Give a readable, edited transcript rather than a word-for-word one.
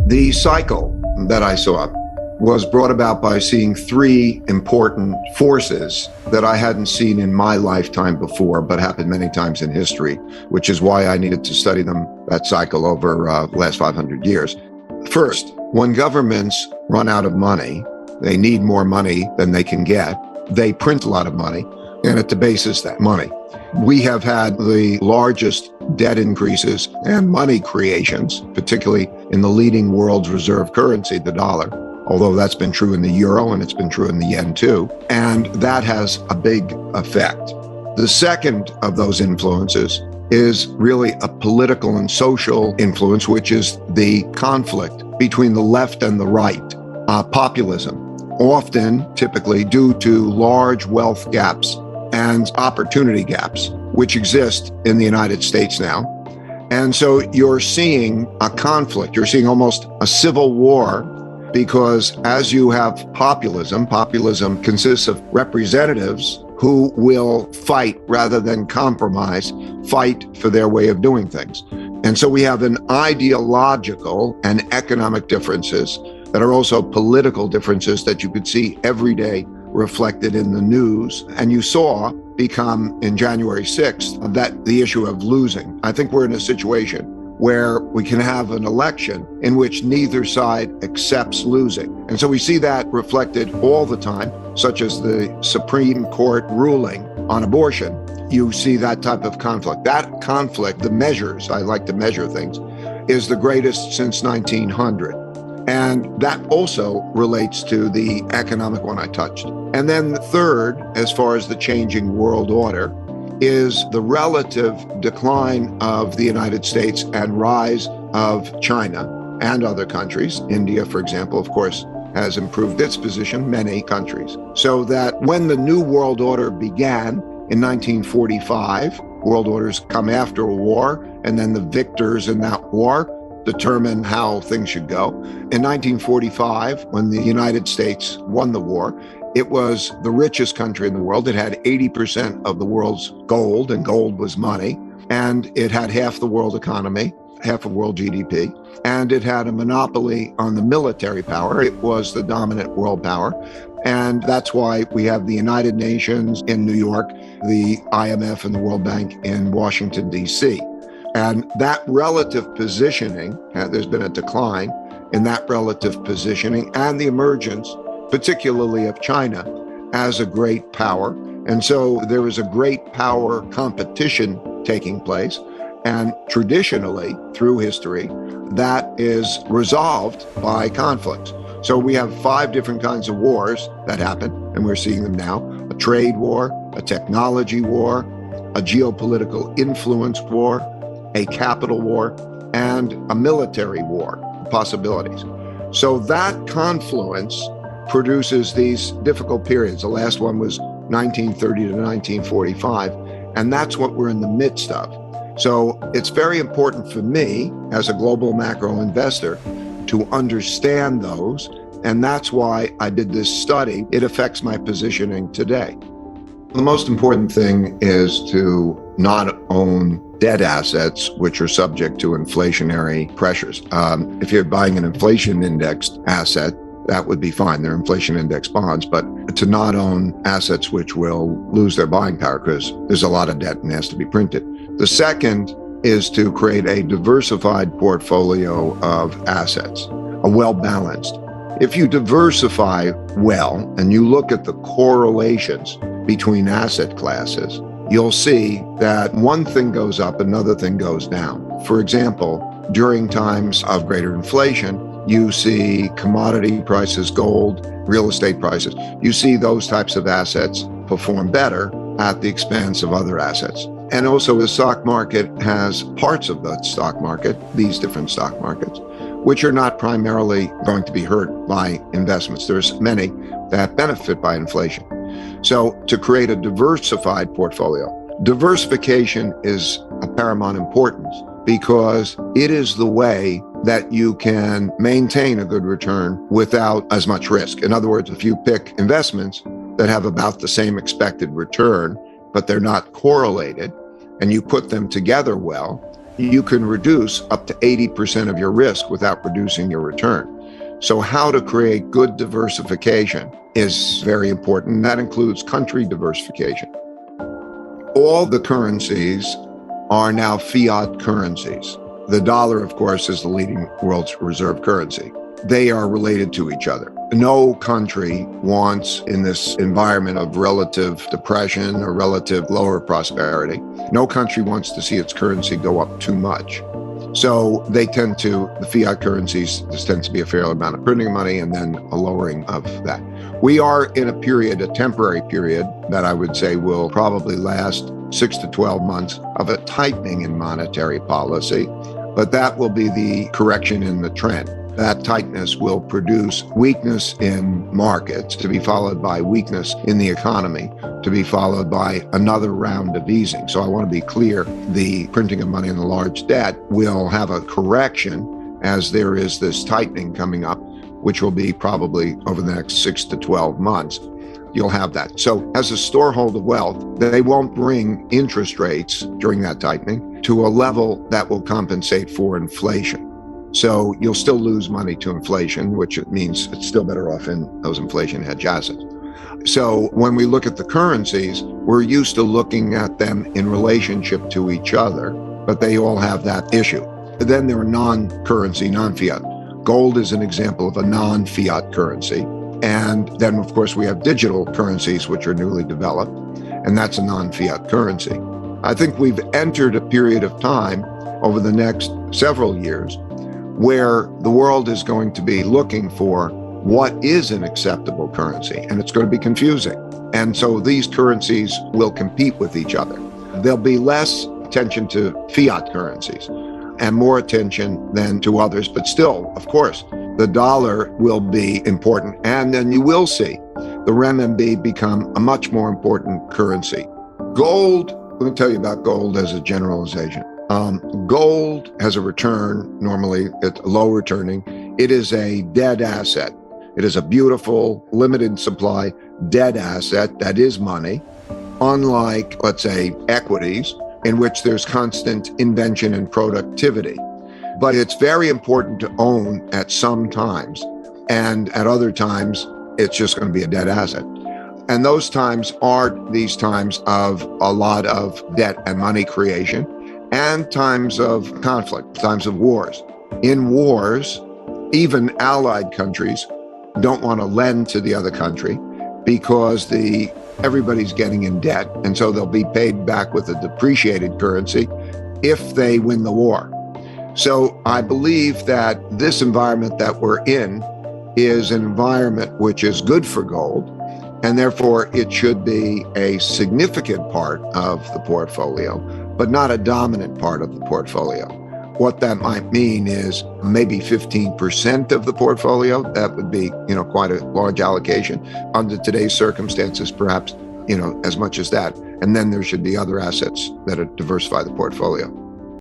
The cycle that I saw was brought about by seeing three important forces that I hadn't seen in my lifetime before, but happened many times in history, which is why I needed to study them, that cycle, over the last 500 years. First, when governments run out of money, they need more money than they can get. They print a lot of money, and it debases that money. We have had the largest debt increases and money creations, particularly in the leading world's reserve currency, the dollar, although that's been true in the euro and it's been true in the yen too. And that has a big effect. The second of those influences is really a political and social influence, which is the conflict between the left and the right, populism, often typically due to large wealth gaps and opportunity gaps, which exist in the United States now. And so you're seeing a conflict, you're seeing almost a civil war, because as you have populism consists of representatives who will fight rather than compromise, fight for their way of doing things. And so we have an ideological and economic differences that are also political differences that you could see every day reflected in the news. And you saw become in January 6th that the issue of losing. I think we're in a situation where we can have an election in which neither side accepts losing. And so we see that reflected all the time, such as the Supreme Court ruling on abortion. You see that type of conflict. That conflict, the measures, I like to measure things, is the greatest since 1900. And that also relates to the economic one I touched. And then the third, as far as the changing world order, is the relative decline of the United States and rise of China and other countries. India, for example, of course, has improved its position, many countries. So that when the New World Order began in 1945, world orders come after a war, and then the victors in that war determine how things should go. In 1945, when the United States won the war, it was the richest country in the world. It had 80% of the world's gold, and gold was money. And it had half the world economy, half of world GDP. And it had a monopoly on the military power. It was the dominant world power. And that's why we have the United Nations in New York, the IMF and the World Bank in Washington, D.C. And that relative positioning, there's been a decline in that relative positioning and the emergence, particularly of China, as a great power. And so there is a great power competition taking place. And traditionally, through history, that is resolved by conflict. So we have 5 different kinds of wars that happen, and we're seeing them now: a trade war, a technology war, a geopolitical influence war, a capital war, and a military war possibilities. So that confluence produces these difficult periods. The last one was 1930 to 1945, and that's what we're in the midst of. So it's very important for me as a global macro investor to understand those, and that's why I did this study. It affects my positioning today. The most important thing is to not own debt assets which are subject to inflationary pressures. If you're buying an inflation indexed asset, that would be fine. They're inflation index bonds, but to not own assets which will lose their buying power because there's a lot of debt and has to be printed. The second is to create a diversified portfolio of assets, a well-balanced. If you diversify well and you look at the correlations between asset classes, you'll see that one thing goes up, another thing goes down. For example, during times of greater inflation, you see commodity prices, gold, real estate prices. You see those types of assets perform better at the expense of other assets. And also the stock market has parts of the stock market, these different stock markets, which are not primarily going to be hurt by investments. There's many that benefit by inflation. So to create a diversified portfolio, diversification is of paramount importance because it is the way that you can maintain a good return without as much risk. In other words, if you pick investments that have about the same expected return, but they're not correlated, and you put them together well, you can reduce up to 80% of your risk without reducing your return. So how to create good diversification is very important. That includes country diversification. All the currencies are now fiat currencies. The dollar, of course, is the leading world's reserve currency. They are related to each other. No country wants, in this environment of relative depression or relative lower prosperity, no country wants to see its currency go up too much. So the fiat currencies, this tends to be a fair amount of printing money and then a lowering of that. We are in a temporary period that I would say will probably last 6 to 12 months of a tightening in monetary policy, but that will be the correction in the trend. That tightness will produce weakness in markets, to be followed by weakness in the economy, to be followed by another round of easing. So I want to be clear, the printing of money and the large debt will have a correction as there is this tightening coming up, which will be probably over the next 6 to 12 months. You'll have that. So as a storehold of wealth, they won't bring interest rates during that tightening to a level that will compensate for inflation. So you'll still lose money to inflation, which means it's still better off in those inflation hedge assets. So when we look at the currencies, we're used to looking at them in relationship to each other, but they all have that issue. And then there are non-currency, non-fiat. Gold is an example of a non-fiat currency. And then, of course, we have digital currencies, which are newly developed, and that's a non-fiat currency. I think we've entered a period of time over the next several years where the world is going to be looking for what is an acceptable currency, and it's going to be confusing. And so these currencies will compete with each other. There'll be less attention to fiat currencies and more attention than to others, but still, of course, the dollar will be important. And then you will see the renminbi become a much more important currency. Gold, let me tell you about gold as a generalization. Gold has a return, normally it's low returning. It is a dead asset. It is a beautiful, limited supply, dead asset that is money, unlike, let's say, equities, in which there's constant invention and productivity. But it's very important to own at some times, and at other times, it's just going to be a dead asset. And those times are these times of a lot of debt and money creation, and times of conflict, times of wars. In wars, even allied countries don't want to lend to the other country because everybody's getting in debt, and so they'll be paid back with a depreciated currency if they win the war. So I believe that this environment that we're in is an environment which is good for gold, and therefore it should be a significant part of the portfolio, but not a dominant part of the portfolio. What that might mean is maybe 15% of the portfolio. That would be, quite a large allocation. Under today's circumstances, perhaps, as much as that. And then there should be other assets that diversify the portfolio.